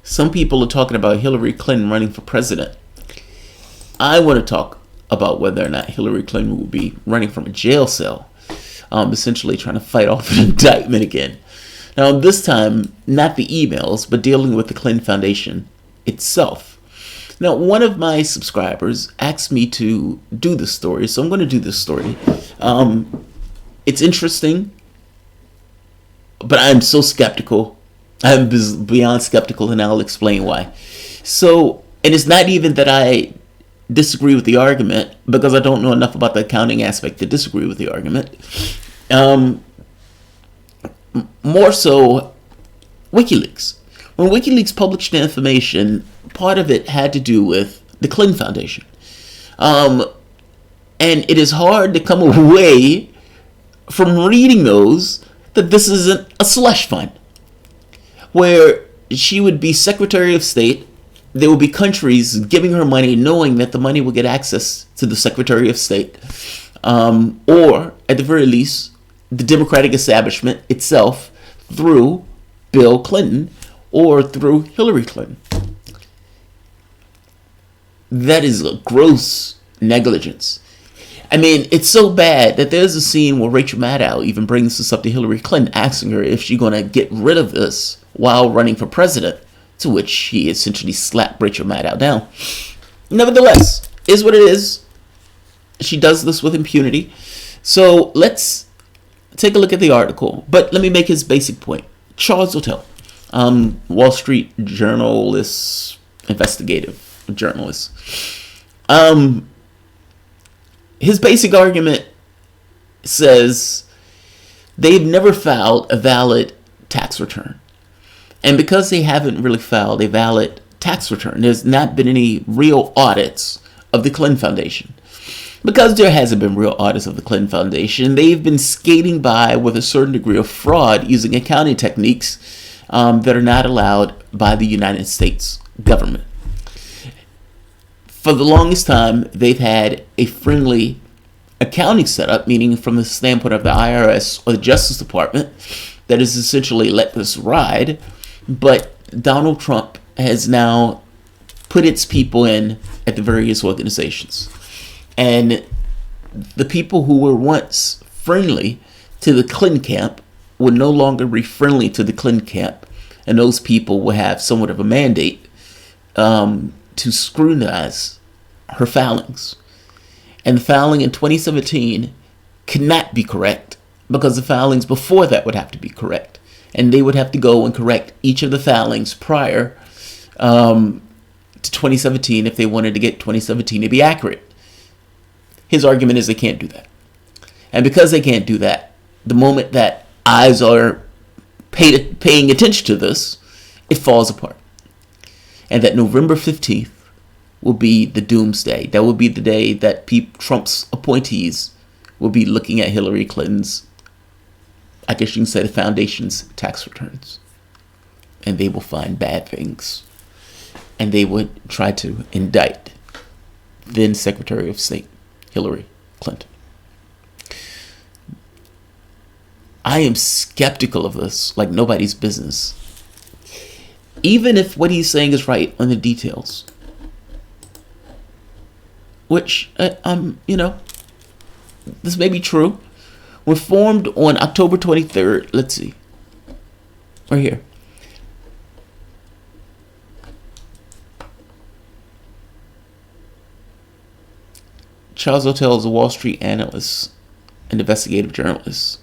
Some people are talking about Hillary Clinton running for president. I want to talk about whether or not Hillary Clinton will be running from a jail cell, essentially trying to fight off an indictment again. Now, this time, not the emails, but dealing with the Clinton Foundation itself. Now, one of my subscribers asked me to do this story, so I'm going to do this story. It's interesting, but I'm so skeptical. I'm beyond skeptical, and I'll explain why. So, and it's not even that I disagree with the argument, because I don't know enough about the accounting aspect to disagree with the argument. More so, WikiLeaks. When WikiLeaks published the information, part of it had to do with the Clinton Foundation. And it is hard to come away from reading those that this isn't a slush fund, where she would be Secretary of State. There will be countries giving her money knowing that the money will get access to the Secretary of State. Or, at the very least, the Democratic establishment itself through Bill Clinton or through Hillary Clinton. That is a gross negligence. I mean, it's so bad that there's a scene where Rachel Maddow even brings this up to Hillary Clinton, asking her if she's going to get rid of this while running for president, to which he essentially slapped Rachel Maddow down. Nevertheless, is what it is. She does this with impunity. So let's take a look at the article. But let me make his basic point. Charles Littell, Wall Street journalist, investigative journalist. His basic argument says they've never filed a valid tax return. And because they haven't really filed a valid tax return, there's not been any real audits of the Clinton Foundation. Because there hasn't been real audits of the Clinton Foundation, they've been skating by with a certain degree of fraud using accounting techniques that are not allowed by the United States government. For the longest time, they've had a friendly accounting setup, meaning from the standpoint of the IRS or the Justice Department, that has essentially let this ride. But Donald Trump has now put its people in at the various organizations. And the people who were once friendly to the Clinton camp will no longer be friendly to the Clinton camp. And those people will have somewhat of a mandate to scrutinize her filings. And the filing in 2017 cannot be correct, because the filings before that would have to be correct. And they would have to go and correct each of the filings prior to 2017 if they wanted to get 2017 to be accurate. His argument is they can't do that. And because they can't do that, the moment that eyes are paying attention to this, it falls apart. And that November 15th will be the doomsday. That will be the day that Trump's appointees will be looking at Hillary Clinton's, I guess you can say, the foundation's tax returns. And they will find bad things. And they would try to indict then Secretary of State Hillary Clinton. I am skeptical of this like nobody's business. Even if what he's saying is right on the details. Which, this may be true. Were formed on October 23rd. Let's see. Right here. Charles Littell is a Wall Street analyst and investigative journalist.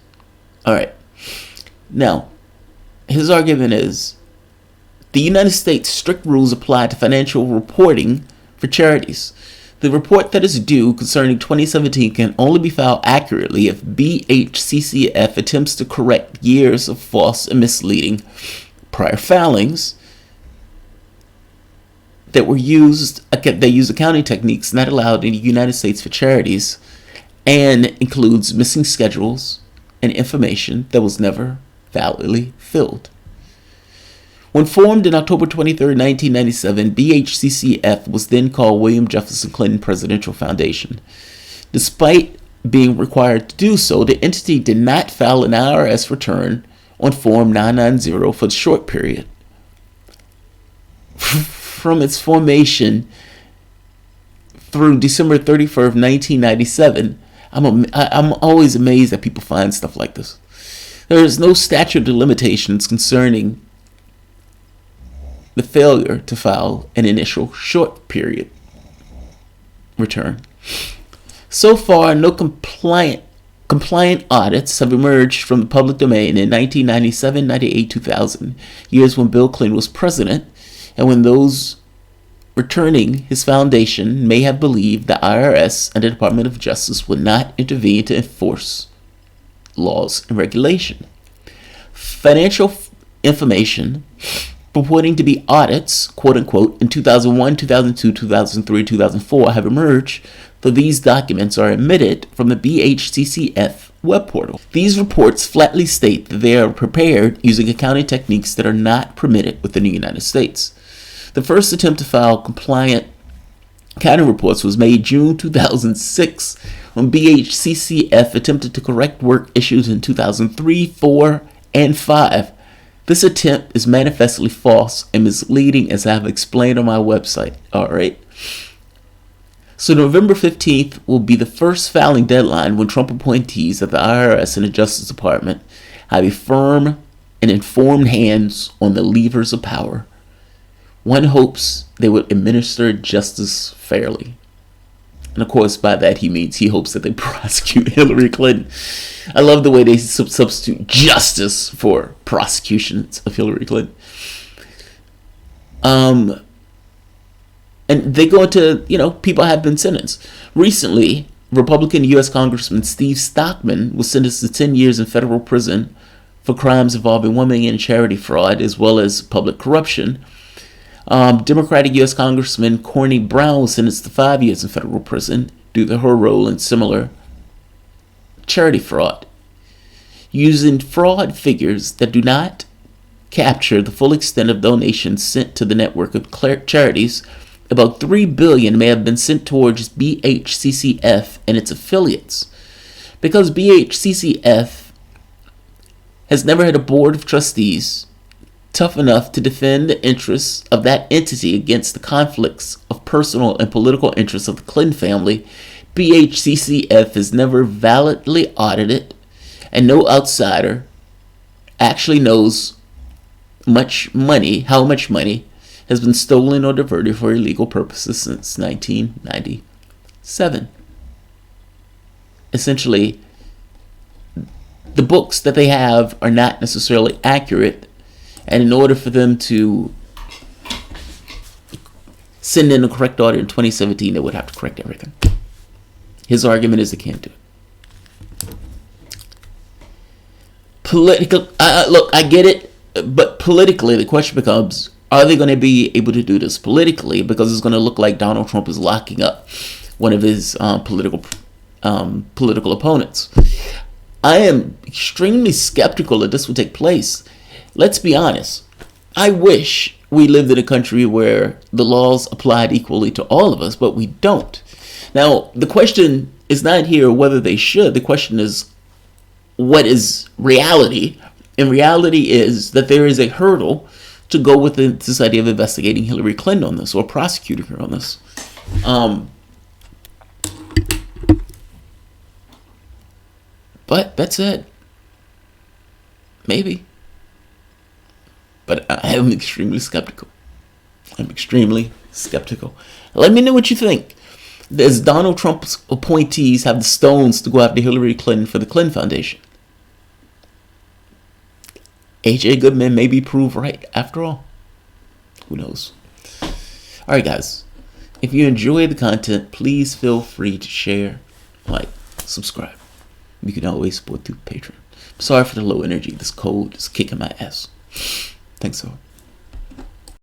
All right. Now, his argument is the United States strict rules apply to financial reporting for charities. The report that is due concerning 2017 can only be filed accurately if BHCCF attempts to correct years of false and misleading prior filings that were used. They use accounting techniques not allowed in the United States for charities, and includes missing schedules and information that was never validly filled. When formed in October 23, 1997, BHCCF was then called William Jefferson Clinton Presidential Foundation. Despite being required to do so, the entity did not file an IRS return on Form 990 for the short period. from its formation through December 31st, 1997, I'm always amazed that people find stuff like this. There is no statute of limitations concerning the failure to file an initial short period return. So far, no compliant audits have emerged from the public domain in 1997, 98, 2000, years when Bill Clinton was president, and when those returning his foundation may have believed the IRS and the Department of Justice would not intervene to enforce laws and regulation. Financial information purporting to be audits, quote unquote, in 2001, 2002, 2003, 2004 have emerged, though these documents are omitted from the BHCCF web portal. These reports flatly state that they are prepared using accounting techniques that are not permitted within the United States. The first attempt to file compliant accounting reports was made June 2006 when BHCCF attempted to correct work issues in 2003, 4, and 5. This attempt is manifestly false and misleading, as I have explained on my website. Alright. So November 15th will be the first filing deadline when Trump appointees at the IRS and the Justice Department have a firm and informed hands on the levers of power. One hopes they would administer justice fairly. And of course, by that he means he hopes that they prosecute Hillary Clinton. I love the way they substitute justice for prosecutions of Hillary Clinton. And they go into, people have been sentenced. Recently, Republican U.S. Congressman Steve Stockman was sentenced to 10 years in federal prison for crimes involving women and charity fraud, as well as public corruption. Democratic U.S. Congressman Corny Brown was sentenced to 5 years in federal prison due to her role in similar charity fraud. Using fraud figures that do not capture the full extent of donations sent to the network of charities, about $3 billion may have been sent towards BHCCF and its affiliates. Because BHCCF has never had a board of trustees tough enough to defend the interests of that entity against the conflicts of personal and political interests of the Clinton family, BHCCF has never validly audited, and no outsider actually knows how much money has been stolen or diverted for illegal purposes since 1997. Essentially, the books that they have are not necessarily accurate, and in order for them to send in a correct audit in 2017, they would have to correct everything. His argument is they can't do it. Look, I get it, but politically, the question becomes, are they going to be able to do this politically? Because it's going to look like Donald Trump is locking up one of his political opponents. I am extremely skeptical that this will take place. Let's be honest. I wish we lived in a country where the laws applied equally to all of us, but we don't. Now, the question is not here whether they should. The question is, what is reality? And reality is that there is a hurdle to go with this idea of investigating Hillary Clinton on this or prosecuting her on this. But that's it. Maybe. But I am extremely skeptical. Let me know what you think. Does Donald Trump's appointees have the stones to go after Hillary Clinton for the Clinton Foundation? A.J. Goodman may be proved right after all. Who knows? Alright guys, if you enjoy the content, please feel free to share, like, subscribe. You can always support through Patreon. Sorry for the low energy. This cold is kicking my ass. Thanks so much.